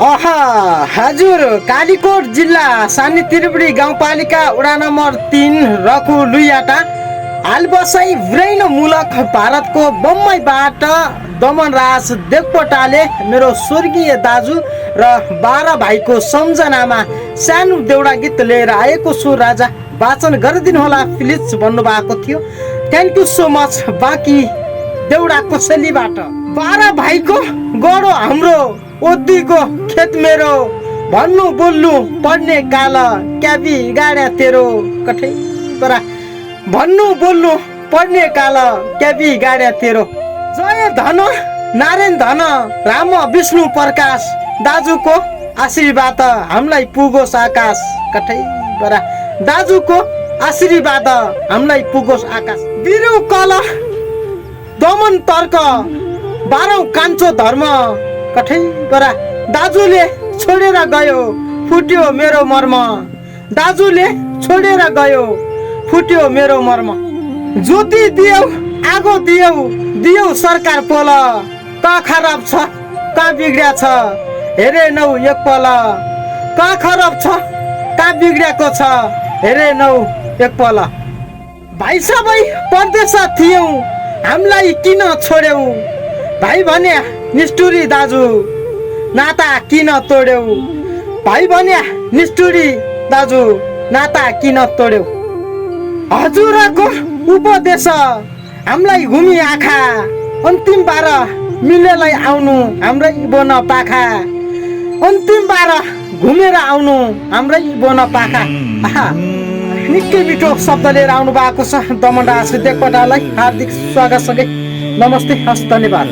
हजुर, कालीकोट जिल्ला सानी त्रिपुरी गाउँपालिका वडा नम्बर 3 रकु लुयाटा हालबसाई व्रैन मुलक भारतको बम्बईबाट दमनराज देवकोटाले मेरो स्वर्गीय दाजु र 12 भाइको सम्झनामा सानो देउडा गीत लिएर आएको छु। राजा वाचन गरिदिनु होला प्लिज भन्नुभएको थियो। Thank you so much. बाँकी देउडा कोसेलीबाट 12 भाइको गडो हाम्रो, ओद्दीको खेत मेरो, भन्नु बोल्नु पढ्ने काल क्याबी गाड्या तेरो, कठै परा भन्नु बोल्नु पढ्ने काल क्याबी गाड्या तेरो। जय धन नारायण धन राम विष्णु प्रकाश, दाजुको आशीर्वाद हामीलाई पुगोस् आकाश, कठै परा दाजुको आशीर्वाद हामीलाई पुगोस् आकाश। बिरु कल दमन तर्क 12औं कान्छो धर्म, कठै परा दाजुले छोडेर गयो फुट्यो मेरो मर्म, दाजुले छोडेर गयो फुट्यो मेरो मर्म। ज्योति दियौ आगो दियौ दियौ सरकार पोल, का खराब छ का बिग्रिया छ हेरे नौ एकपल, का खराब छ का बिग्रिएको छ हेरे नौ एकपल। भाइ सबै परदेश थियौ हामीलाई किन छोड्यौ, भाइ भने निष्ठुरी दाजु नाता किन तोड्यौ, भाइ भने निष्ठुरी दाजु नाता किन तोड्यौ। हजुरको उपदेश हामीलाई घुमी आँखा, अन्तिम बार मिलेलाई आउनु हाम्रै बोन पाखा, अन्तिम बार घुमेर आउनु हाम्रै बोन पाखा। निकै मिठो शब्द लिएर आउनु भएको छ दमनराज देवकोटालाई हार्दिक स्वागत सँगै नमस्ते, हस्, धन्यवाद।